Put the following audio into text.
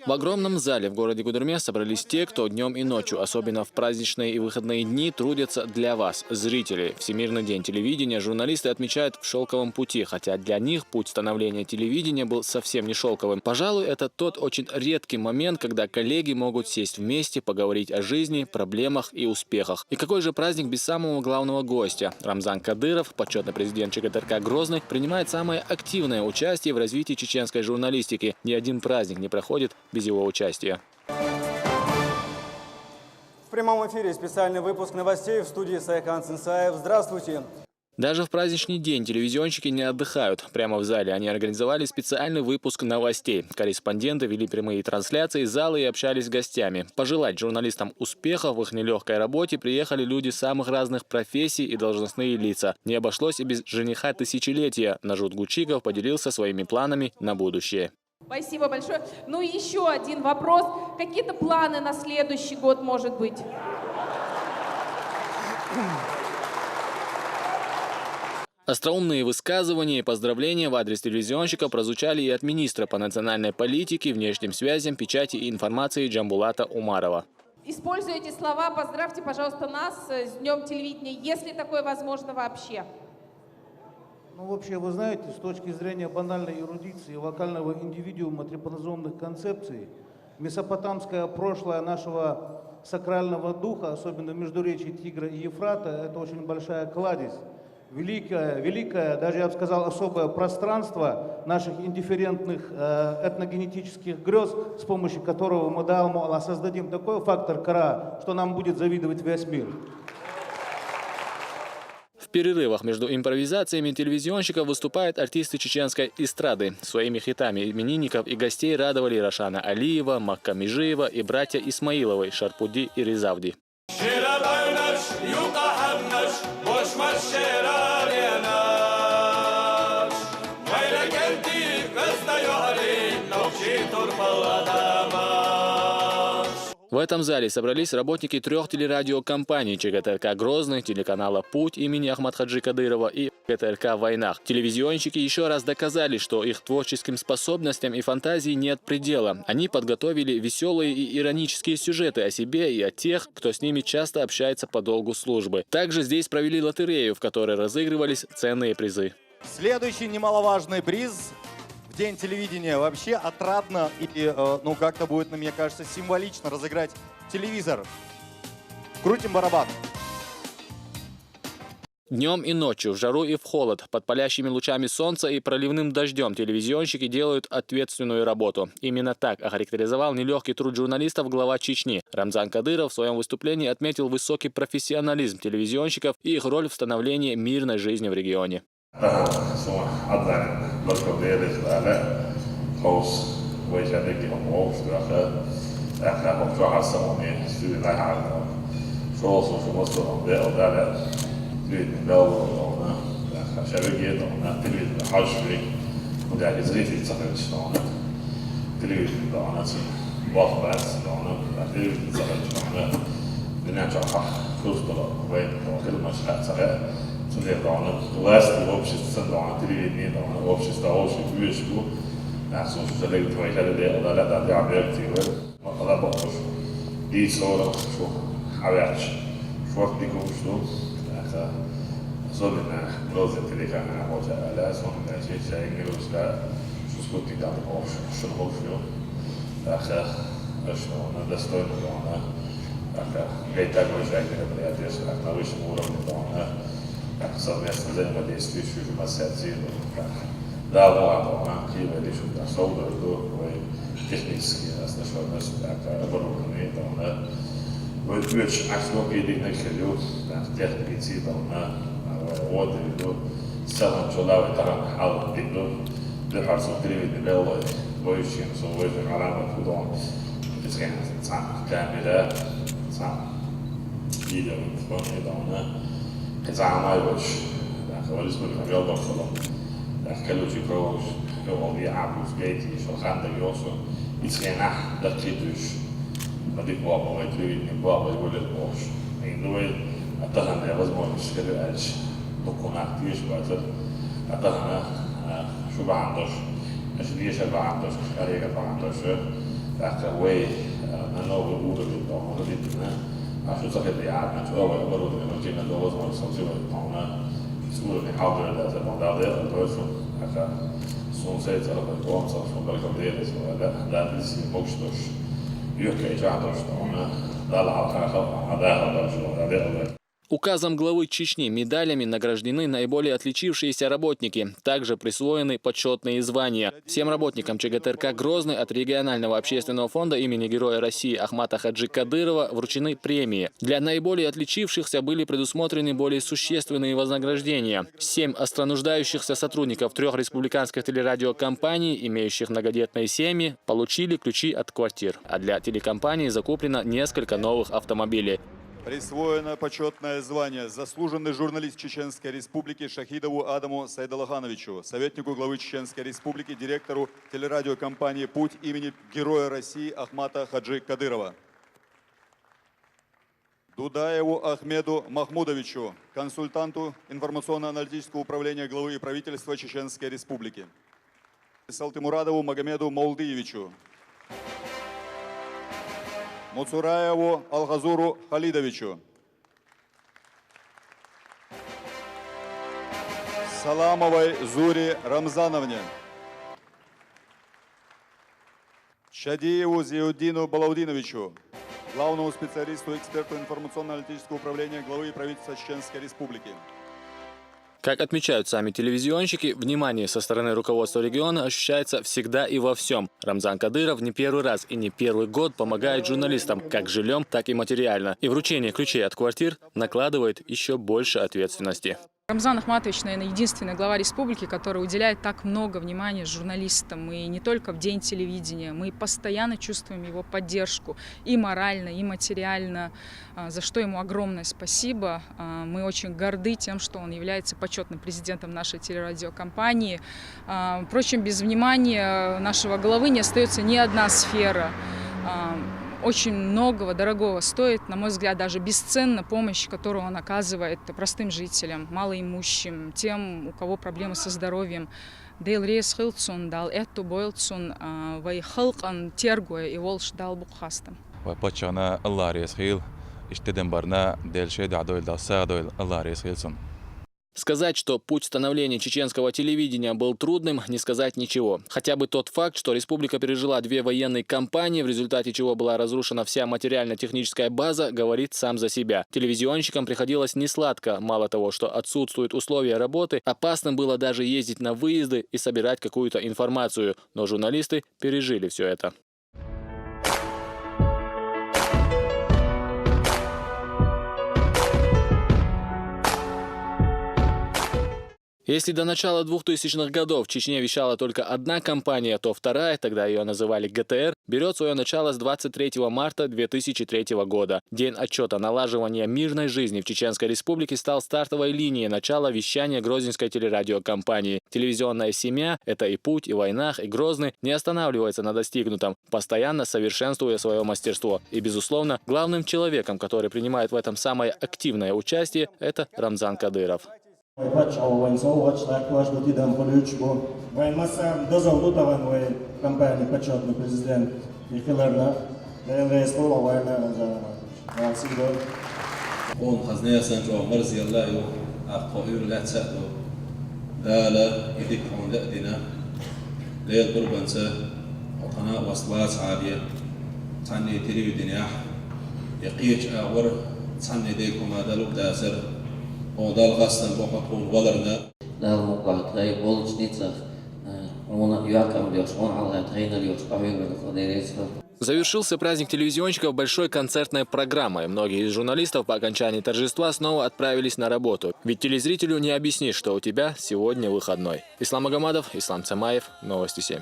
В огромном зале в городе Гудермес собрались те, кто днем и ночью, особенно в праздничные и выходные дни, трудятся для вас, зрителей. Всемирный день телевидения журналисты отмечают в шелковом пути, хотя для них путь становления телевидения был совсем не шелковым. Пожалуй, это тот очень редкий момент, когда коллеги могут сесть вместе, поговорить о жизни, проблемах и успехах. И какой же праздник без самого главного гостя? Рамзан Кадыров, почетный президент ЧГТРК «Грозный», принимает самое активное участие в развитии чеченской журналистики. Ни один праздник не проходит без его участия. В прямом эфире специальный выпуск новостей в студии Сайхан Сенсаев. Здравствуйте. Даже в праздничный день телевизионщики не отдыхают. Прямо в зале они организовали специальный выпуск новостей. Корреспонденты вели прямые трансляции из зала и общались с гостями. Пожелать журналистам успехов в их нелегкой работе приехали люди самых разных профессий и должностные лица. Не обошлось и без жениха тысячелетия. Нажут Гучиков поделился своими планами на будущее. Спасибо большое. Ну и еще один вопрос. Какие-то планы на следующий год, может быть? Остроумные высказывания и поздравления в адрес телевизионщика прозвучали и от министра по национальной политике, внешним связям, печати и информации Джамбулата Умарова. Используя эти слова, поздравьте, пожалуйста, нас с Днем телевидения, если такое возможно вообще. Ну, вообще, вы знаете, с точки зрения банальной эрудиции, локального индивидуума трепаназонных концепций, месопотамское прошлое нашего сакрального духа, особенно в междуречии Тигра и Ефрата, это очень большая кладезь. Великое, даже я бы сказал, особое пространство наших индифферентных этногенетических грез, с помощью которого мы, да, Аллах, создадим такой фактор кара, что нам будет завидовать весь мир. В перерывах между импровизациями телевизионщиков выступают артисты чеченской эстрады. Своими хитами именинников и гостей радовали Рашана Алиева, Макка Межиева и братья Исмаиловы, Шарпуди и Резавди. В этом зале собрались работники 3 телерадиокомпаний ЧГТРК «Грозный», телеканала «Путь» имени Ахмадхаджи Кадырова и ЧГТРК «Войнах». Телевизионщики еще раз доказали, что их творческим способностям и фантазии нет предела. Они подготовили веселые и иронические сюжеты о себе и о тех, кто с ними часто общается по долгу службы. Также здесь провели лотерею, в которой разыгрывались ценные призы. Следующий немаловажный приз – День телевидения. Вообще отрадно и, ну, как-то будет, мне кажется, символично разыграть телевизор. Крутим барабан. Днем и ночью, в жару и в холод, под палящими лучами солнца и проливным дождем телевизионщики делают ответственную работу. Именно так охарактеризовал нелегкий труд журналистов глава Чечни. Рамзан Кадыров в своем выступлении отметил высокий профессионализм телевизионщиков и их роль в становлении мирной жизни в регионе. Власти в обществе телевидения, в обществе вышку, слушайте, особенно грозы телеканала Моджаля, сонная чеча, игрушка, что скутник там что новое, что она достойна, гайта грозя мероприятия, на высшем уровне, совместно взаимодействие с ассоциацией, да, ладно, Киева решил, да, соудару, технические оснащенности, оборудование, вы очень активно переходили, техники, воды, целом чудовый таран, алан, пиду, дефарсом телевидения, белой, боющим, совойным, арамой, худом, дискрет, сам, камера, сам, видео, информация, да, كزعماء وش خالص من الرياضة خلاص كلو جيكروش لو أبي عبوس جيتي شو خاندا يوصل يتخنع دقيقش بدي بابا ما يتلوي من بابا يقول البوش إنه أتهنا يا لازم نشكر الأج بكون عتيش بعد أتهنا شو بعندش أشديش بعندش كاريكا بعندش way на новый уровень, по-моему, видно. А что за это я, значит, оборудование, но тем не менее, возможно, по-моему, с уровня аудио, это, по-моему, это тоже, как sunset alapvető arcalfonnak a létező, de ez is mostos jökkel és átostam, de elhatásra. Указом главы Чечни медалями награждены наиболее отличившиеся работники. Также присвоены почетные звания. Всем работникам ЧГТРК «Грозный» от регионального общественного фонда имени Героя России Ахмата Хаджи Кадырова вручены премии. Для наиболее отличившихся были предусмотрены более существенные вознаграждения. 7 остронуждающихся сотрудников 3 республиканских телерадиокомпаний, имеющих многодетные семьи, получили ключи от квартир. А для телекомпаний закуплено несколько новых автомобилей. Присвоено почетное звание «Заслуженный журналист Чеченской Республики» Шахидову Адаму Сайдалахановичу, советнику главы Чеченской Республики, директору телерадиокомпании «Путь» имени Героя России Ахмата Хаджи Кадырова. Дудаеву Ахмеду Махмудовичу, консультанту информационно-аналитического управления главы и правительства Чеченской Республики. Салтымурадову Магомеду Молдыевичу. Муцураеву Алгазуру Халидовичу. Саламовой Зуре Рамзановне. Шадиеву Зиуддину Балаудиновичу, главному специалисту, эксперту информационно-аналитического управления главы и правительства Чеченской Республики. Как отмечают сами телевизионщики, внимание со стороны руководства региона ощущается всегда и во всем. Рамзан Кадыров не первый раз и не первый год помогает журналистам как жильем, так и материально. И вручение ключей от квартир накладывает еще больше ответственности. Рамзан Ахматович, наверное, единственный глава республики, который уделяет так много внимания журналистам. И не только в день телевидения. Мы постоянно чувствуем его поддержку и морально, и материально, за что ему огромное спасибо. Мы очень горды тем, что он является почетным президентом нашей телерадиокомпании. Впрочем, без внимания нашего главы не остается ни одна сфера. Очень многого дорогого стоит, на мой взгляд, даже бесценна помощь, которую он оказывает простым жителям, малоимущим, тем, у кого проблемы со здоровьем. Дейл рейс хилцун дал эту бойлцун вайхалкан тергуя и волш дал бухастам. Почана Аллах рейс хил, иштедем барна дельше дадойл дасадойл Аллах рейс хилцун. Сказать, что путь становления чеченского телевидения был трудным, не сказать ничего. Хотя бы тот факт, что республика пережила 2 военные кампании, в результате чего была разрушена вся материально-техническая база, говорит сам за себя. Телевизионщикам приходилось несладко. Мало того, что отсутствуют условия работы, опасным было даже ездить на выезды и собирать какую-то информацию. Но журналисты пережили все это. Если до начала 2000-х годов в Чечне вещала только одна компания, то вторая, тогда ее называли ГТР, берет свое начало с 23 марта 2003 года. День отчета налаживания мирной жизни в Чеченской Республике стал стартовой линией начала вещания Грозненской телерадиокомпании. Телевизионная семья, это и «Путь», и «Войнах», и «Грозный», не останавливается на достигнутом, постоянно совершенствуя свое мастерство. И, безусловно, главным человеком, который принимает в этом самое активное участие, это Рамзан Кадыров. Завершился праздник телевизионщиков большой концертной программой. Многие из журналистов по окончании торжества снова отправились на работу. Ведь телезрителю не объяснишь, что у тебя сегодня выходной. Ислам Магомадов, Ислам Цамаев, Новости 7.